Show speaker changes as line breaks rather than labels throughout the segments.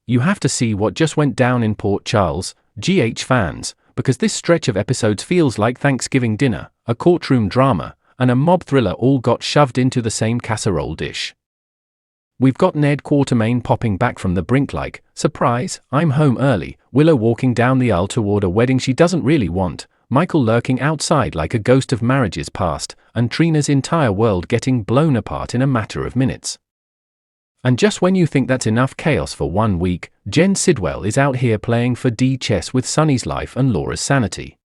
you have to see what just went down in Port Charles, fans, because this stretch of episodes feels like Thanksgiving dinner, a courtroom drama, and a mob thriller all got shoved into the same casserole dish. We've got Ned Quartermaine popping back from the brink like, surprise, I'm home early, Willow walking down the aisle toward a wedding she doesn't really want, Michael lurking outside like a ghost of marriages past, and Trina's entire world getting blown apart in a matter of minutes. And just when you think that's enough chaos for 1 week, Jenz Sidwell is out here playing 4D chess with Sonny's life and Laura's sanity.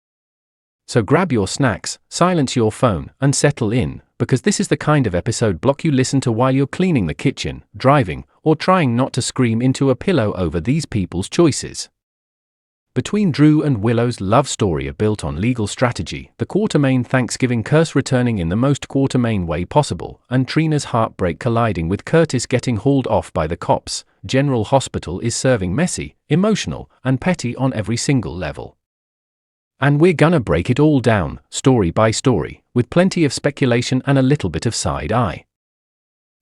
So grab your snacks, silence your phone, and settle in, because this is the kind of episode block you listen to while you're cleaning the kitchen, driving, or trying not to scream into a pillow over these people's choices. Between Drew and Willow's love story built on legal strategy, the Quartermaine Thanksgiving curse returning in the most Quartermaine way possible, and Trina's heartbreak colliding with Curtis getting hauled off by the cops, General Hospital is serving messy, emotional, and petty on every single level. And we're gonna break it all down, story by story, with plenty of speculation and a little bit of side eye.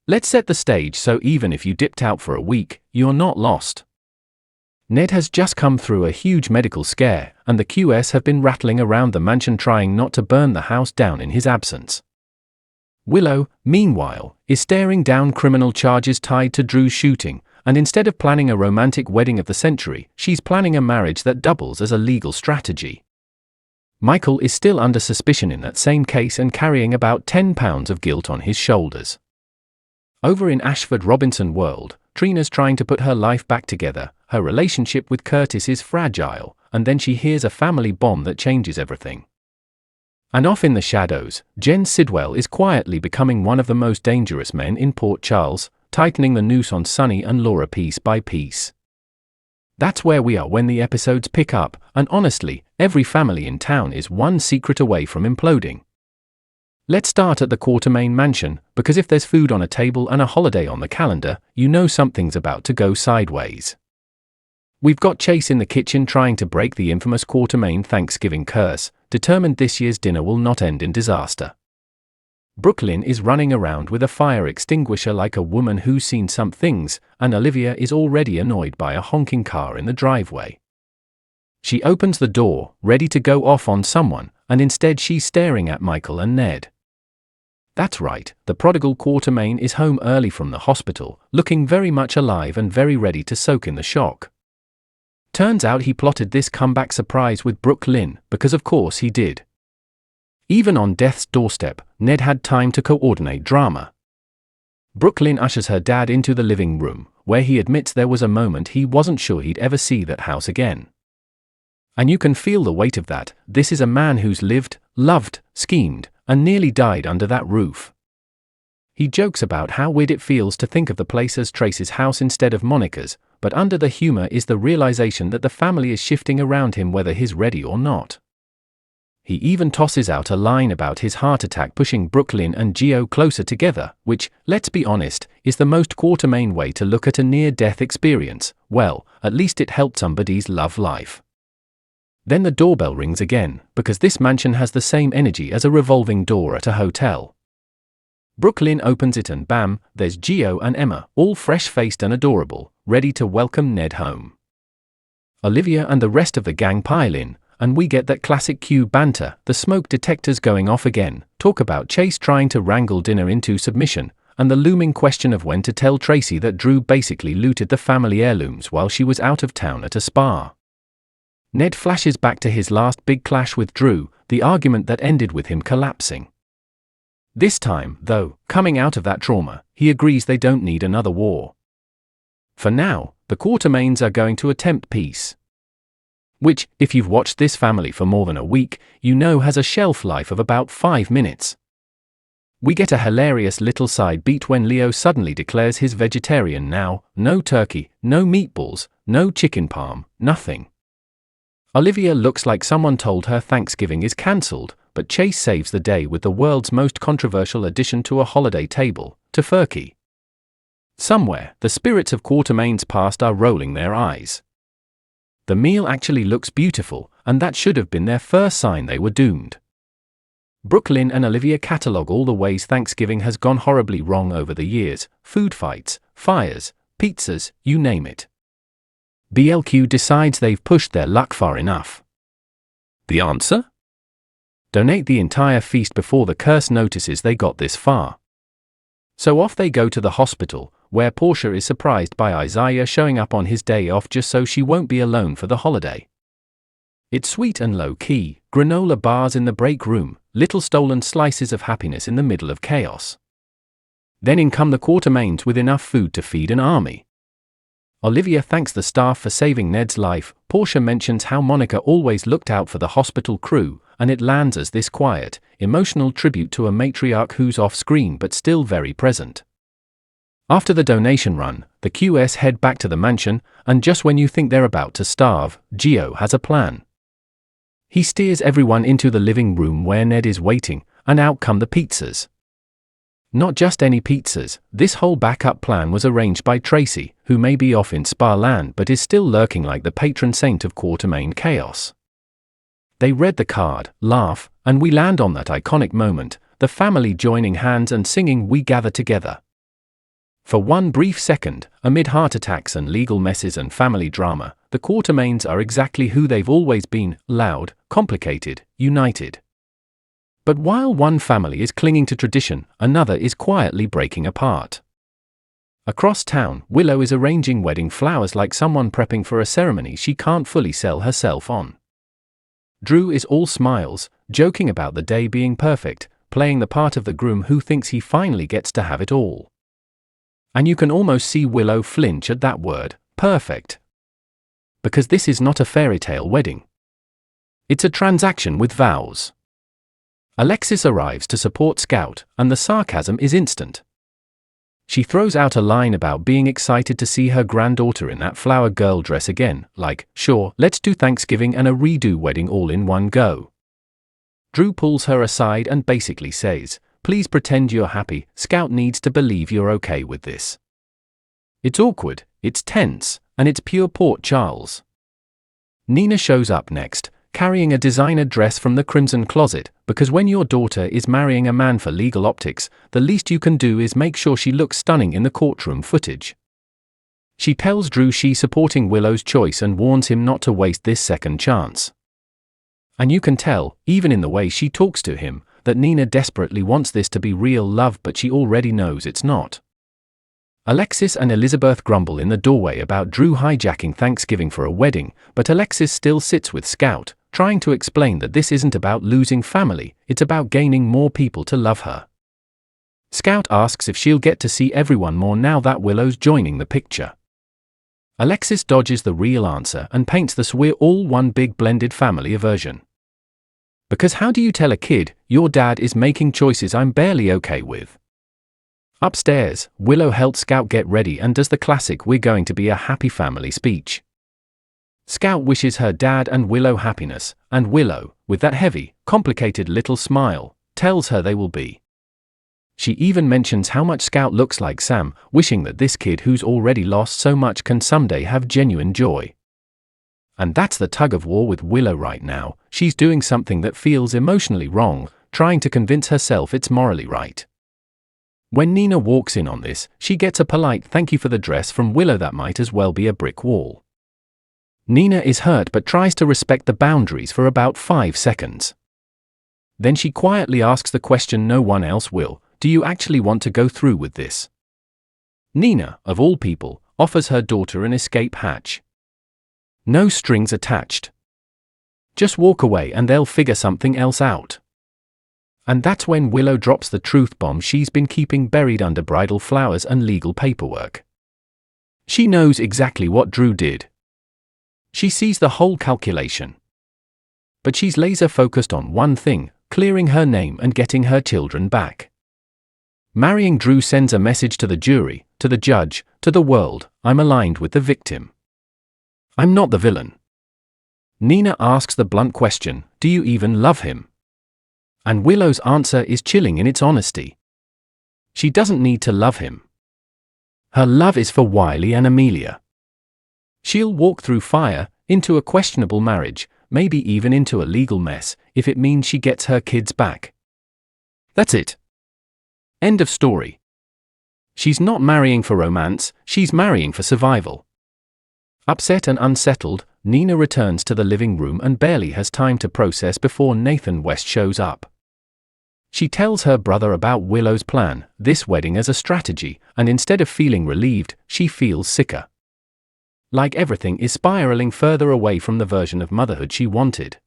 Let's set the stage so even if you dipped out for a week, you're not lost. Ned has just come through a huge medical scare, and the QS have been rattling around the mansion trying not to burn the house down in his absence. Willow, meanwhile, is staring down criminal charges tied to Drew's shooting, and instead of planning a romantic wedding of the century, she's planning a marriage that doubles as a legal strategy. Michael is still under suspicion in that same case and carrying about 10 pounds of guilt on his shoulders. Over in Ashford Robinson world, Trina's trying to put her life back together, her relationship with Curtis is fragile, and then she hears a family bomb that changes everything. And off in the shadows, Jenz Sidwell is quietly becoming one of the most dangerous men in Port Charles, tightening the noose on Sonny and Laura piece by piece. That's where we are when the episodes pick up, and honestly, every family in town is one secret away from imploding. Let's start at the Quartermaine mansion, because if there's food on a table and a holiday on the calendar, you know something's about to go sideways. We've got Chase in the kitchen trying to break the infamous Quartermaine Thanksgiving curse, determined this year's dinner will not end in disaster. Brooklyn is running around with a fire extinguisher like a woman who's seen some things, and Olivia is already annoyed by a honking car in the driveway. She opens the door, ready to go off on someone, and instead she's staring at Michael and Ned. That's right, the prodigal Quartermaine is home early from the hospital, looking very much alive and very ready to soak in the shock. Turns out he plotted this comeback surprise with Brooklyn, because of course he did. Even on death's doorstep, Ned had time to coordinate drama. Brooklyn ushers her dad into the living room, where he admits there was a moment he wasn't sure he'd ever see that house again. And you can feel the weight of that. This is a man who's lived, loved, schemed, and nearly died under that roof. He jokes about how weird it feels to think of the place as Trace's house instead of Monica's, but under the humor is the realization that the family is shifting around him whether he's ready or not. He even tosses out a line about his heart attack pushing Brooklyn and Gio closer together, which, let's be honest, is the most Quartermaine way to look at a near-death experience. Well, at least it helped somebody's love life. Then the doorbell rings again, because this mansion has the same energy as a revolving door at a hotel. Brooklyn opens it and bam, there's Gio and Emma, all fresh-faced and adorable, ready to welcome Ned home. Olivia and the rest of the gang pile in, and we get that classic Q banter, the smoke detectors going off again, talk about Chase trying to wrangle dinner into submission, and the looming question of when to tell Tracy that Drew basically looted the family heirlooms while she was out of town at a spa. Ned flashes back to his last big clash with Drew, the argument that ended with him collapsing. This time, though, coming out of that trauma, he agrees they don't need another war. For now, the Quartermaines are going to attempt peace. Which, if you've watched this family for more than a week, you know has a shelf life of about 5 minutes. We get a hilarious little side beat when Leo suddenly declares he's vegetarian now, no turkey, no meatballs, no chicken parm, nothing. Olivia looks like someone told her Thanksgiving is cancelled, but Chase saves the day with the world's most controversial addition to a holiday table, tofurkey. Somewhere, the spirits of Quartermaine's past are rolling their eyes. The meal actually looks beautiful, and that should have been their first sign they were doomed. Brooklyn and Olivia catalogue all the ways Thanksgiving has gone horribly wrong over the years: food fights, fires, pizzas, you name it. BLQ decides they've pushed their luck far enough. The answer? Donate the entire feast before the curse notices they got this far. So off they go to the hospital, where Portia is surprised by Isaiah showing up on his day off just so she won't be alone for the holiday. It's sweet and low-key, granola bars in the break room, little stolen slices of happiness in the middle of chaos. Then in come the Quartermaines with enough food to feed an army. Olivia thanks the staff for saving Ned's life. Portia mentions how Monica always looked out for the hospital crew, and it lands as this quiet, emotional tribute to a matriarch who's off-screen but still very present. After the donation run, the QS head back to the mansion, and just when you think they're about to starve, Gio has a plan. He steers everyone into the living room where Ned is waiting, and out come the pizzas. Not just any pizzas, this whole backup plan was arranged by Tracy, who may be off in Spa Land but is still lurking like the patron saint of Quartermaine chaos. They read the card, laugh, and we land on that iconic moment, the family joining hands and singing "We Gather Together." For one brief second, amid heart attacks and legal messes and family drama, the Quartermaines are exactly who they've always been: loud, complicated, united. But while one family is clinging to tradition, another is quietly breaking apart. Across town, Willow is arranging wedding flowers like someone prepping for a ceremony she can't fully sell herself on. Drew is all smiles, joking about the day being perfect, playing the part of the groom who thinks he finally gets to have it all. And you can almost see Willow flinch at that word, perfect. Because this is not a fairy tale wedding. It's a transaction with vows. Alexis arrives to support Scout, and the sarcasm is instant. She throws out a line about being excited to see her granddaughter in that flower girl dress again, like, sure, let's do Thanksgiving and a redo wedding all in one go. Drew pulls her aside and basically says, please pretend you're happy, Scout needs to believe you're okay with this. It's awkward, it's tense, and it's pure Port Charles. Nina shows up next, carrying a designer dress from the Crimson Closet, because when your daughter is marrying a man for legal optics, the least you can do is make sure she looks stunning in the courtroom footage. She tells Drew she's supporting Willow's choice and warns him not to waste this second chance. And you can tell, even in the way she talks to him, that Nina desperately wants this to be real love, but she already knows it's not. Alexis and Elizabeth grumble in the doorway about Drew hijacking Thanksgiving for a wedding, but Alexis still sits with Scout, trying to explain that this isn't about losing family, it's about gaining more people to love her. Scout asks if she'll get to see everyone more now that Willow's joining the picture. Alexis dodges the real answer and paints this we're all one big blended family aversion. Because how do you tell a kid, your dad is making choices I'm barely okay with? Upstairs, Willow helps Scout get ready and does the classic "we're going to be a happy family" speech. Scout wishes her dad and Willow happiness, and Willow, with that heavy, complicated little smile, tells her they will be. She even mentions how much Scout looks like Sam, wishing that this kid who's already lost so much can someday have genuine joy. And that's the tug of war with Willow right now. She's doing something that feels emotionally wrong, trying to convince herself it's morally right. When Nina walks in on this, she gets a polite thank you for the dress from Willow that might as well be a brick wall. Nina is hurt but tries to respect the boundaries for about 5 seconds. Then she quietly asks the question no one else will: do you actually want to go through with this? Nina, of all people, offers her daughter an escape hatch. No strings attached. Just walk away and they'll figure something else out. And that's when Willow drops the truth bomb she's been keeping buried under bridal flowers and legal paperwork. She knows exactly what Drew did. She sees the whole calculation. But she's laser focused on one thing: clearing her name and getting her children back. Marrying Drew sends a message to the jury, to the judge, to the world: I'm aligned with the victim. I'm not the villain. Nina asks the blunt question: do you even love him? And Willow's answer is chilling in its honesty. She doesn't need to love him. Her love is for Wiley and Amelia. She'll walk through fire, into a questionable marriage, maybe even into a legal mess, if it means she gets her kids back. That's it. End of story. She's not marrying for romance, she's marrying for survival. Upset and unsettled, Nina returns to the living room and barely has time to process before Nathan West shows up. She tells her brother about Willow's plan, this wedding as a strategy, and instead of feeling relieved, she feels sicker. Like everything is spiraling further away from the version of motherhood she wanted.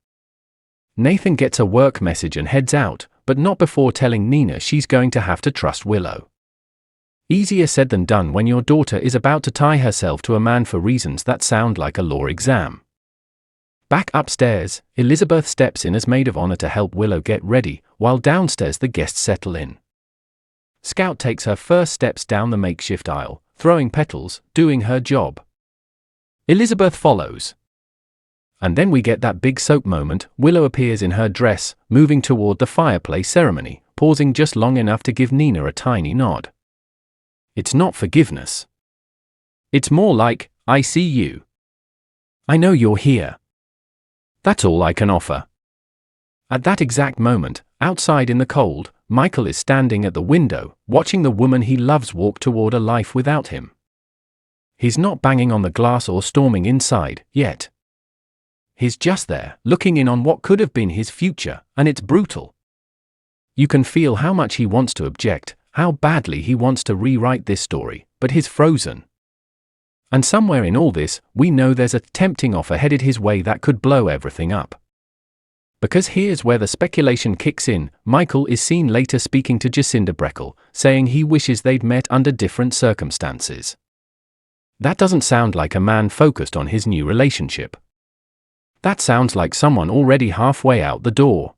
Nathan gets a work message and heads out, but not before telling Nina she's going to have to trust Willow. Easier said than done when your daughter is about to tie herself to a man for reasons that sound like a law exam. Back upstairs, Elizabeth steps in as maid of honor to help Willow get ready, while downstairs the guests settle in. Scout takes her first steps down the makeshift aisle, throwing petals, doing her job. Elizabeth follows. And then we get that big soap moment. Willow appears in her dress, moving toward the fireplace ceremony, pausing just long enough to give Nina a tiny nod. It's not forgiveness. It's more like, I see you. I know you're here. That's all I can offer. At that exact moment, outside in the cold, Michael is standing at the window, watching the woman he loves walk toward a life without him. He's not banging on the glass or storming inside, yet. He's just there, looking in on what could have been his future, and it's brutal. You can feel how much he wants to object, how badly he wants to rewrite this story, but he's frozen. And somewhere in all this, we know there's a tempting offer headed his way that could blow everything up. Because here's where the speculation kicks in. Michael is seen later speaking to Jacinda Breckle, saying he wishes they'd met under different circumstances. That doesn't sound like a man focused on his new relationship. That sounds like someone already halfway out the door.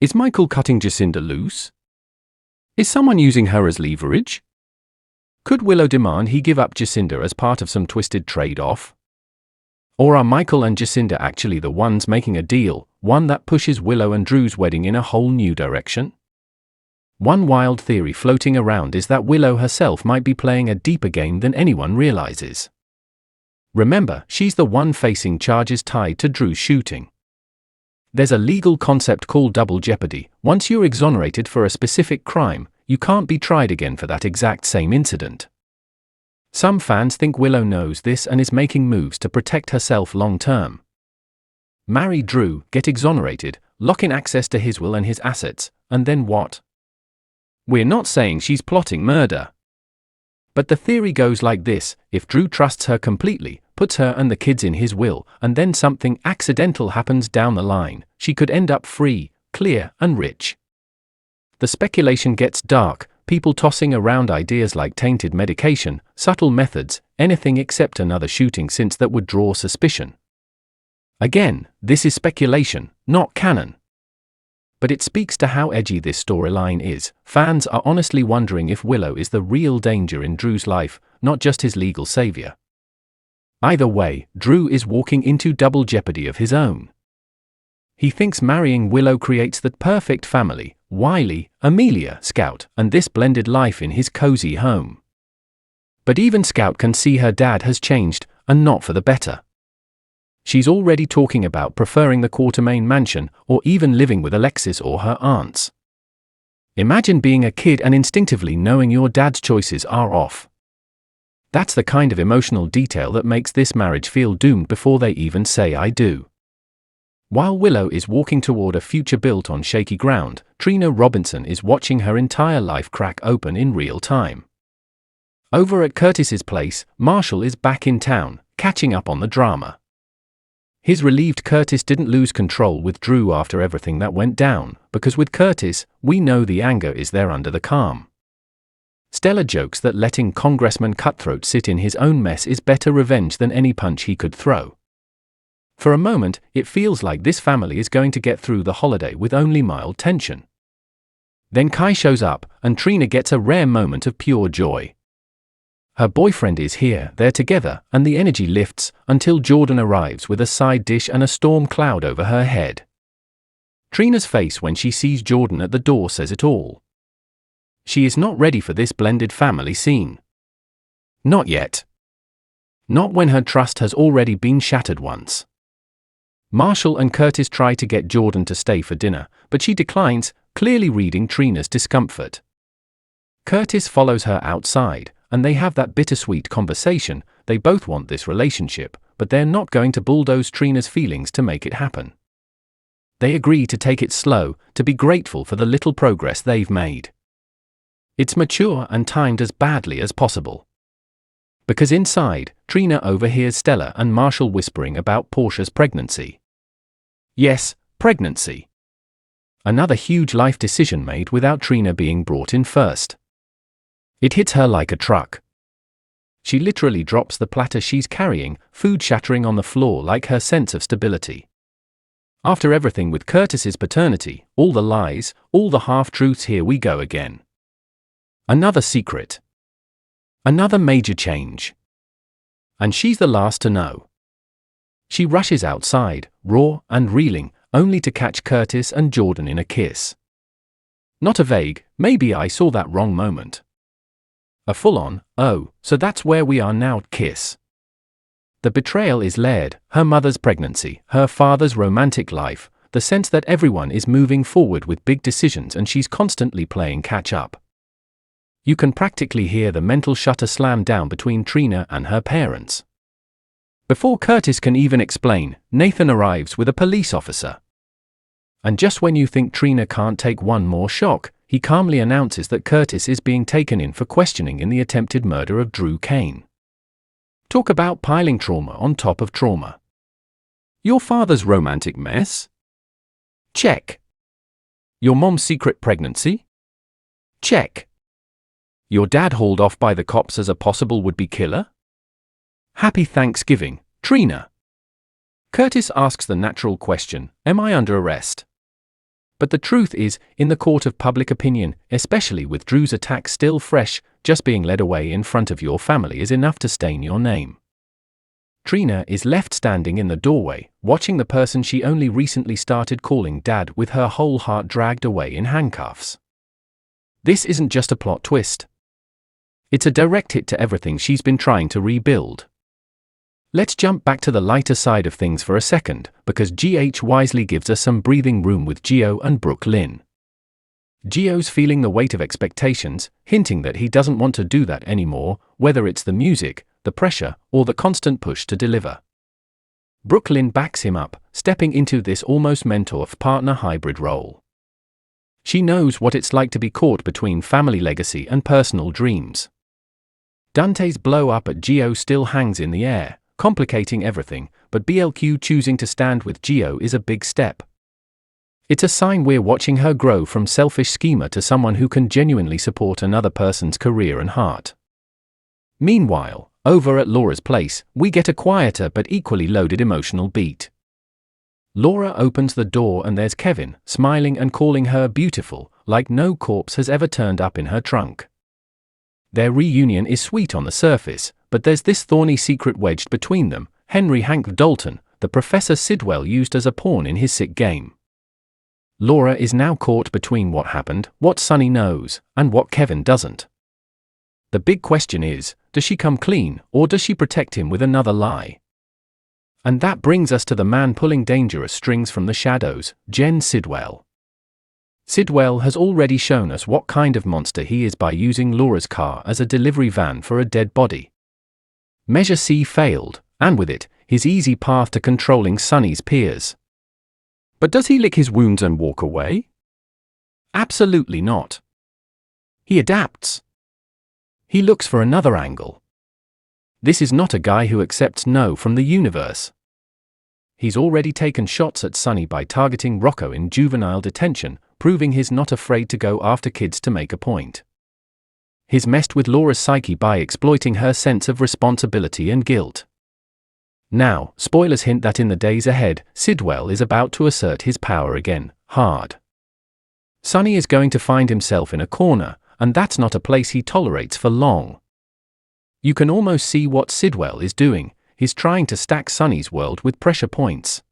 Is Michael cutting Jacinda loose? Is someone using her as leverage? Could Willow demand he give up Jacinda as part of some twisted trade-off? Or are Michael and Jacinda actually the ones making a deal, one that pushes Willow and Drew's wedding in a whole new direction? One wild theory floating around is that Willow herself might be playing a deeper game than anyone realizes. Remember, she's the one facing charges tied to Drew's shooting. There's a legal concept called double jeopardy. Once you're exonerated for a specific crime, you can't be tried again for that exact same incident. Some fans think Willow knows this and is making moves to protect herself long term. Marry Drew, get exonerated, lock in access to his will and his assets, and then what? We're not saying she's plotting murder. But the theory goes like this: if Drew trusts her completely, puts her and the kids in his will, and then something accidental happens down the line, she could end up free, clear, and rich. The speculation gets dark, people tossing around ideas like tainted medication, subtle methods, anything except another shooting since that would draw suspicion. Again, this is speculation, not canon. But it speaks to how edgy this storyline is. Fans are honestly wondering if Willow is the real danger in Drew's life, not just his legal savior. Either way, Drew is walking into double jeopardy of his own. He thinks marrying Willow creates the perfect family: Wiley, Amelia, Scout, and this blended life in his cozy home. But even Scout can see her dad has changed, and not for the better. She's already talking about preferring the Quartermaine mansion, or even living with Alexis or her aunts. Imagine being a kid and instinctively knowing your dad's choices are off. That's the kind of emotional detail that makes this marriage feel doomed before they even say I do. While Willow is walking toward a future built on shaky ground, Trina Robinson is watching her entire life crack open in real time. Over at Curtis's place, Marshall is back in town, catching up on the drama. He's relieved Curtis didn't lose control with Drew after everything that went down, because with Curtis, we know the anger is there under the calm. Stella jokes that letting Congressman Cutthroat sit in his own mess is better revenge than any punch he could throw. For a moment, it feels like this family is going to get through the holiday with only mild tension. Then Kai shows up, and Trina gets a rare moment of pure joy. Her boyfriend is here, they're together, and the energy lifts, until Jordan arrives with a side dish and a storm cloud over her head. Trina's face when she sees Jordan at the door says it all. She is not ready for this blended family scene. Not yet. Not when her trust has already been shattered once. Marshall and Curtis try to get Jordan to stay for dinner, but she declines, clearly reading Trina's discomfort. Curtis follows her outside, and they have that bittersweet conversation. They both want this relationship, but they're not going to bulldoze Trina's feelings to make it happen. They agree to take it slow, to be grateful for the little progress they've made. It's mature and timed as badly as possible. Because inside, Trina overhears Stella and Marshall whispering about Portia's pregnancy. Yes, pregnancy. Another huge life decision made without Trina being brought in first. It hits her like a truck. She literally drops the platter she's carrying, food shattering on the floor like her sense of stability. After everything with Curtis's paternity, all the lies, all the half-truths, here we go again. Another secret. Another major change. And she's the last to know. She rushes outside, raw and reeling, only to catch Curtis and Jordan in a kiss. Not a vague, maybe I saw that wrong moment. A full-on, oh, so that's where we are now kiss. The betrayal is layered, her mother's pregnancy, her father's romantic life, the sense that everyone is moving forward with big decisions and she's constantly playing catch-up. You can practically hear the mental shutter slam down between Trina and her parents. Before Curtis can even explain, Nathan arrives with a police officer. And just when you think Trina can't take one more shock, he calmly announces that Curtis is being taken in for questioning in the attempted murder of Drew Kane. Talk about piling trauma on top of trauma. Your father's romantic mess? Check. Your mom's secret pregnancy? Check. Your dad hauled off by the cops as a possible would-be killer? Happy Thanksgiving, Trina. Curtis asks the natural question, am I under arrest? But the truth is, in the court of public opinion, especially with Drew's attack still fresh, just being led away in front of your family is enough to stain your name. Trina is left standing in the doorway, watching the person she only recently started calling Dad with her whole heart dragged away in handcuffs. This isn't just a plot twist. It's a direct hit to everything she's been trying to rebuild. Let's jump back to the lighter side of things for a second, because GH wisely gives us some breathing room with Gio and Brooklyn. Gio's feeling the weight of expectations, hinting that he doesn't want to do that anymore, whether it's the music, the pressure, or the constant push to deliver. Brooklyn backs him up, stepping into this almost mentor-partner hybrid role. She knows what it's like to be caught between family legacy and personal dreams. Dante's blow up at Gio still hangs in the air, complicating everything, but BLQ choosing to stand with Gio is a big step. It's a sign we're watching her grow from selfish schemer to someone who can genuinely support another person's career and heart. Meanwhile, over at Laura's place, we get a quieter but equally loaded emotional beat. Laura opens the door and there's Kevin, smiling and calling her beautiful, like no corpse has ever turned up in her trunk. Their reunion is sweet on the surface, but there's this thorny secret wedged between them, Henry Hank Dalton, the Professor Sidwell used as a pawn in his sick game. Laura is now caught between what happened, what Sonny knows, and what Kevin doesn't. The big question is, does she come clean, or does she protect him with another lie? And that brings us to the man pulling dangerous strings from the shadows, Jenz Sidwell. Sidwell has already shown us what kind of monster he is by using Laura's car as a delivery van for a dead body. Measure C failed, and with it, his easy path to controlling Sonny's peers. But does he lick his wounds and walk away? Absolutely not. He adapts. He looks for another angle. This is not a guy who accepts no from the universe. He's already taken shots at Sonny by targeting Rocco in juvenile detention, proving he's not afraid to go after kids to make a point. He's messed with Laura's psyche by exploiting her sense of responsibility and guilt. Now, spoilers hint that in the days ahead, Sidwell is about to assert his power again, hard. Sonny is going to find himself in a corner, and that's not a place he tolerates for long. You can almost see what Sidwell is doing. He's trying to stack Sonny's world with pressure points.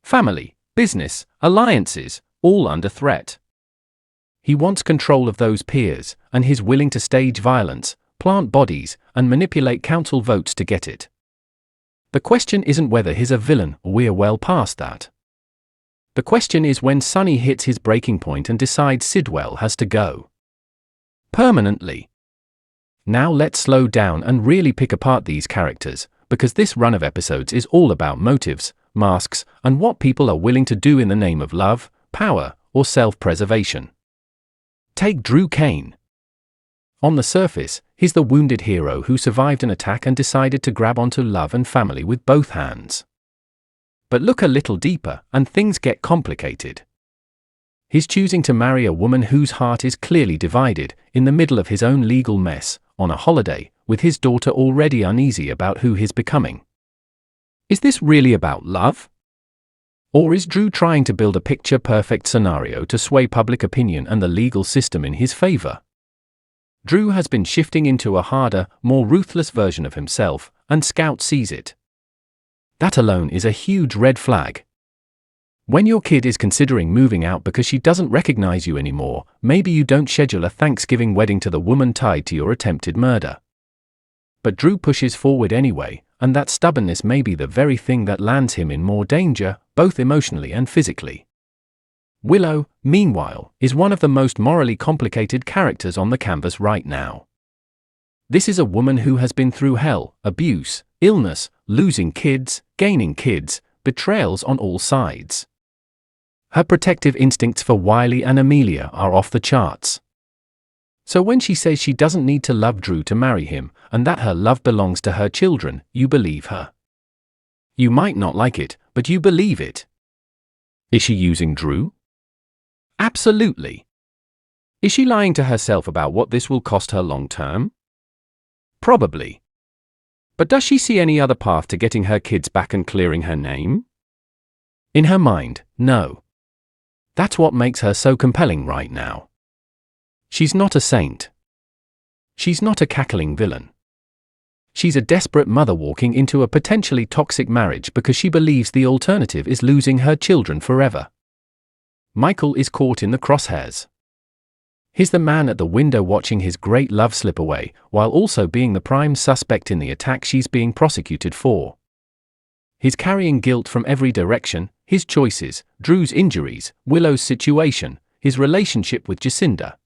Family, business, alliances, all under threat. He wants control of those peers, and he's willing to stage violence, plant bodies, and manipulate council votes to get it. The question isn't whether he's a villain, we're well past that. The question is when Sonny hits his breaking point and decides Sidwell has to go. Permanently. Now let's slow down and really pick apart these characters, because this run of episodes is all about motives, masks, and what people are willing to do in the name of love, power, or self-preservation. Take Drew Cain. On the surface, he's the wounded hero who survived an attack and decided to grab onto love and family with both hands. But look a little deeper, and things get complicated. He's choosing to marry a woman whose heart is clearly divided, in the middle of his own legal mess, on a holiday, with his daughter already uneasy about who he's becoming. Is this really about love? Or is Drew trying to build a picture-perfect scenario to sway public opinion and the legal system in his favor? Drew has been shifting into a harder, more ruthless version of himself, and Scout sees it. That alone is a huge red flag. When your kid is considering moving out because she doesn't recognize you anymore, maybe you don't schedule a Thanksgiving wedding to the woman tied to your attempted murder. But Drew pushes forward anyway, and that stubbornness may be the very thing that lands him in more danger, both emotionally and physically. Willow, meanwhile, is one of the most morally complicated characters on the canvas right now. This is a woman who has been through hell, abuse, illness, losing kids, gaining kids, betrayals on all sides. Her protective instincts for Wiley and Amelia are off the charts. So when she says she doesn't need to love Drew to marry him, and that her love belongs to her children, you believe her. You might not like it, but you believe it. Is she using Drew? Absolutely. Is she lying to herself about what this will cost her long term? Probably. But does she see any other path to getting her kids back and clearing her name? In her mind, no. That's what makes her so compelling right now. She's not a saint. She's not a cackling villain. She's a desperate mother walking into a potentially toxic marriage because she believes the alternative is losing her children forever. Michael is caught in the crosshairs. He's the man at the window watching his great love slip away, while also being the prime suspect in the attack she's being prosecuted for. He's carrying guilt from every direction: his choices, Drew's injuries, Willow's situation, his relationship with Jacinda.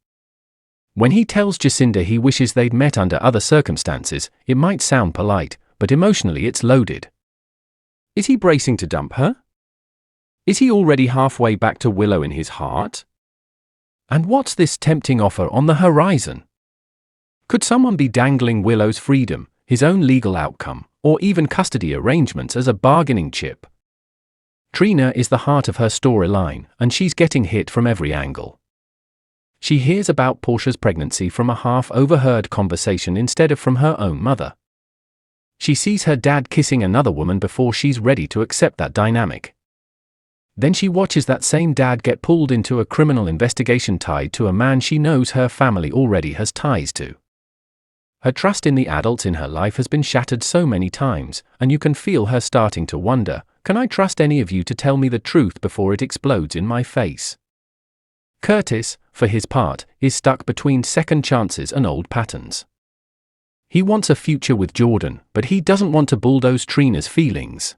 When he tells Jacinda he wishes they'd met under other circumstances, it might sound polite, but emotionally it's loaded. Is he bracing to dump her? Is he already halfway back to Willow in his heart? And what's this tempting offer on the horizon? Could someone be dangling Willow's freedom, his own legal outcome, or even custody arrangements as a bargaining chip? Trina is the heart of her storyline, and she's getting hit from every angle. She hears about Portia's pregnancy from a half-overheard conversation instead of from her own mother. She sees her dad kissing another woman before she's ready to accept that dynamic. Then she watches that same dad get pulled into a criminal investigation tied to a man she knows her family already has ties to. Her trust in the adults in her life has been shattered so many times, and you can feel her starting to wonder, can I trust any of you to tell me the truth before it explodes in my face? Curtis, for his part, is stuck between second chances and old patterns. He wants a future with Jordan, but he doesn't want to bulldoze Trina's feelings.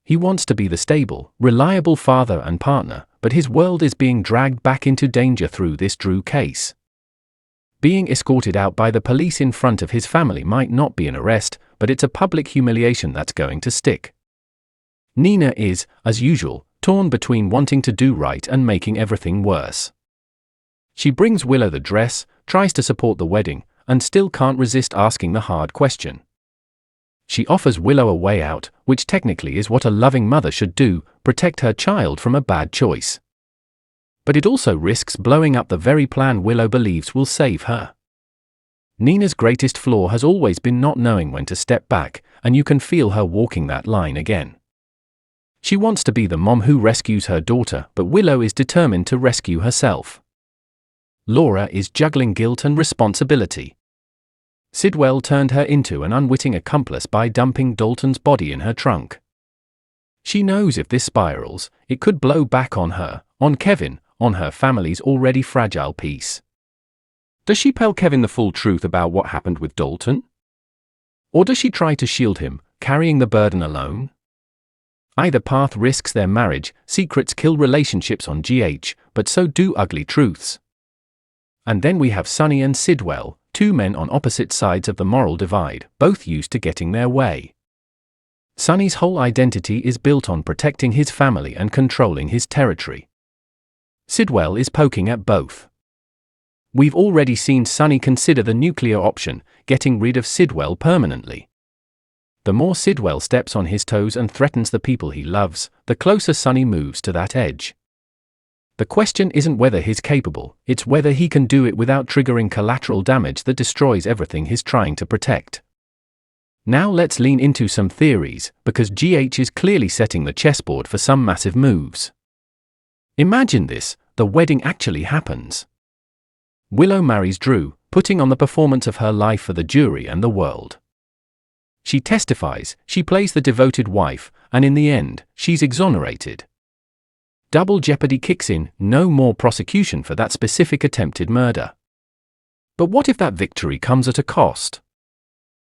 He wants to be the stable, reliable father and partner, but his world is being dragged back into danger through this Drew case. Being escorted out by the police in front of his family might not be an arrest, but it's a public humiliation that's going to stick. Nina is, as usual, torn between wanting to do right and making everything worse. She brings Willow the dress, tries to support the wedding, and still can't resist asking the hard question. She offers Willow a way out, which technically is what a loving mother should do, protect her child from a bad choice. But it also risks blowing up the very plan Willow believes will save her. Nina's greatest flaw has always been not knowing when to step back, and you can feel her walking that line again. She wants to be the mom who rescues her daughter, but Willow is determined to rescue herself. Laura is juggling guilt and responsibility. Sidwell turned her into an unwitting accomplice by dumping Dalton's body in her trunk. She knows if this spirals, it could blow back on her, on Kevin, on her family's already fragile peace. Does she tell Kevin the full truth about what happened with Dalton? Or does she try to shield him, carrying the burden alone? Either path risks their marriage. Secrets kill relationships on GH, but so do ugly truths. And then we have Sonny and Sidwell, two men on opposite sides of the moral divide, both used to getting their way. Sonny's whole identity is built on protecting his family and controlling his territory. Sidwell is poking at both. We've already seen Sonny consider the nuclear option, getting rid of Sidwell permanently. The more Sidwell steps on his toes and threatens the people he loves, the closer Sonny moves to that edge. The question isn't whether he's capable, it's whether he can do it without triggering collateral damage that destroys everything he's trying to protect. Now let's lean into some theories, because GH is clearly setting the chessboard for some massive moves. Imagine this, the wedding actually happens. Willow marries Drew, putting on the performance of her life for the jury and the world. She testifies, she plays the devoted wife, and in the end, she's exonerated. Double jeopardy kicks in, no more prosecution for that specific attempted murder. But what if that victory comes at a cost?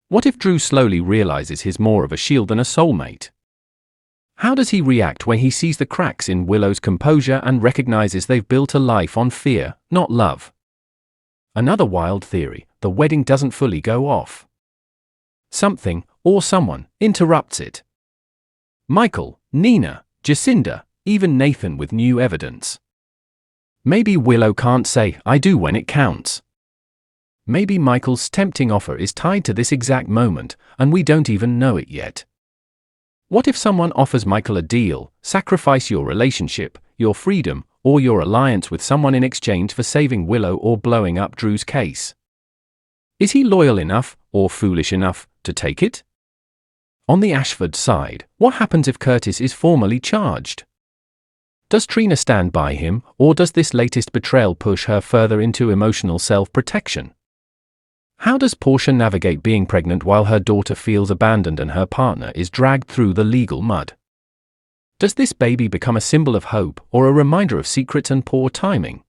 What if Drew slowly realizes he's more of a shield than a soulmate? How does he react when he sees the cracks in Willow's composure and recognizes they've built a life on fear, not love? Another wild theory, the wedding doesn't fully go off. Something, or someone, interrupts it. Michael, Nina, Jacinda, even Nathan with new evidence. Maybe Willow can't say, "I do" when it counts. Maybe Michael's tempting offer is tied to this exact moment, and we don't even know it yet. What if someone offers Michael a deal, sacrifice your relationship, your freedom, or your alliance with someone in exchange for saving Willow or blowing up Drew's case? Is he loyal enough, or foolish enough, to take it? On the Ashford side, what happens if Curtis is formally charged? Does Trina stand by him, or does this latest betrayal push her further into emotional self-protection? How does Portia navigate being pregnant while her daughter feels abandoned and her partner is dragged through the legal mud? Does this baby become a symbol of hope or a reminder of secrets and poor timing?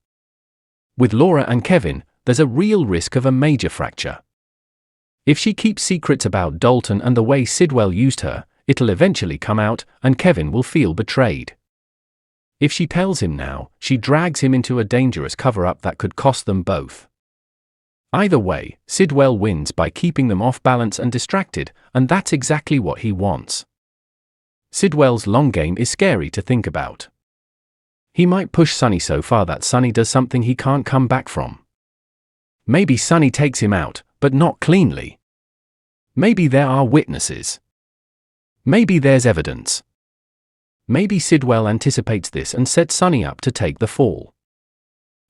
With Laura and Kevin, there's a real risk of a major fracture. If she keeps secrets about Dalton and the way Sidwell used her, it'll eventually come out, and Kevin will feel betrayed. If she tells him now, she drags him into a dangerous cover-up that could cost them both. Either way, Sidwell wins by keeping them off balance and distracted, and that's exactly what he wants. Sidwell's long game is scary to think about. He might push Sonny so far that Sonny does something he can't come back from. Maybe Sonny takes him out, but not cleanly. Maybe there are witnesses. Maybe there's evidence. Maybe Sidwell anticipates this and sets Sonny up to take the fall.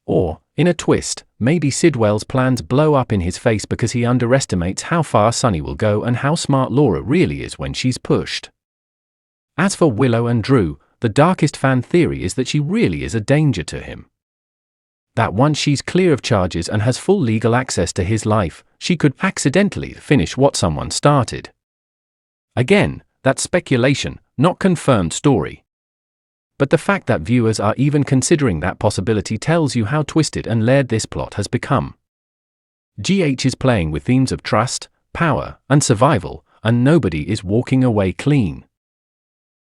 Or, in a twist, maybe Sidwell's plans blow up in his face because he underestimates how far Sonny will go and how smart Laura really is when she's pushed. As for Willow and Drew, the darkest fan theory is that she really is a danger to him. That once she's clear of charges and has full legal access to his life, she could accidentally finish what someone started. Again, that's speculation, not confirmed story. But the fact that viewers are even considering that possibility tells you how twisted and layered this plot has become. GH is playing with themes of trust, power, and survival, and nobody is walking away clean.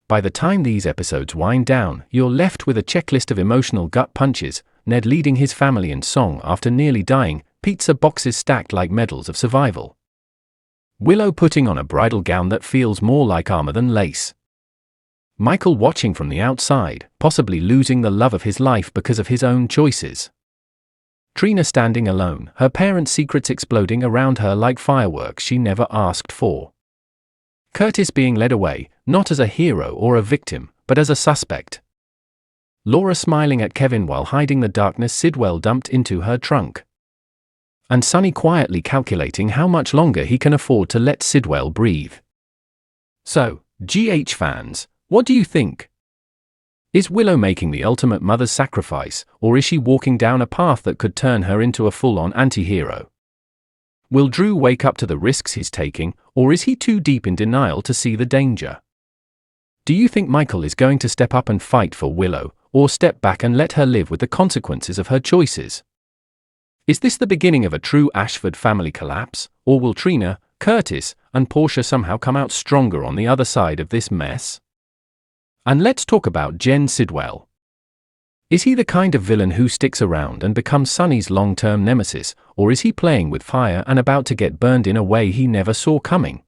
By the time these episodes wind down, you're left with a checklist of emotional gut punches: Ned leading his family in song after nearly dying, pizza boxes stacked like medals of survival. Willow putting on a bridal gown that feels more like armor than lace. Michael watching from the outside, possibly losing the love of his life because of his own choices. Trina standing alone, her parents' secrets exploding around her like fireworks she never asked for. Curtis being led away, not as a hero or a victim, but as a suspect. Laura smiling at Kevin while hiding the darkness Sidwell dumped into her trunk. And Sonny quietly calculating how much longer he can afford to let Sidwell breathe. So, GH fans, what do you think? Is Willow making the ultimate mother's sacrifice, or is she walking down a path that could turn her into a full-on anti-hero? Will Drew wake up to the risks he's taking, or is he too deep in denial to see the danger? Do you think Michael is going to step up and fight for Willow, or step back and let her live with the consequences of her choices? Is this the beginning of a true Ashford family collapse, or will Trina, Curtis, and Portia somehow come out stronger on the other side of this mess? And let's talk about Jenz Sidwell. Is he the kind of villain who sticks around and becomes Sonny's long-term nemesis, or is he playing with fire and about to get burned in a way he never saw coming?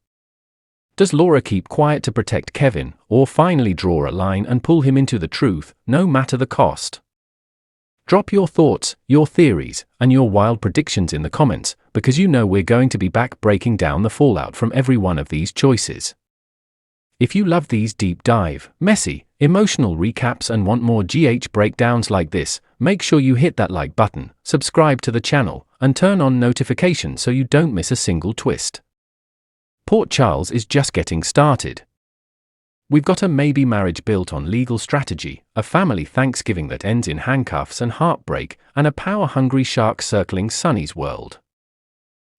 Does Laura keep quiet to protect Kevin, or finally draw a line and pull him into the truth, no matter the cost? Drop your thoughts, your theories, and your wild predictions in the comments, because you know we're going to be back breaking down the fallout from every one of these choices. If you love these deep dive, messy, emotional recaps and want more GH breakdowns like this, make sure you hit that like button, subscribe to the channel, and turn on notifications so you don't miss a single twist. Port Charles is just getting started. We've got a maybe marriage built on legal strategy, a family Thanksgiving that ends in handcuffs and heartbreak, and a power-hungry shark circling Sonny's world.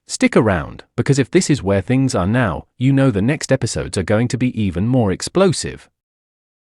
Stick around, because if this is where things are now, you know the next episodes are going to be even more explosive.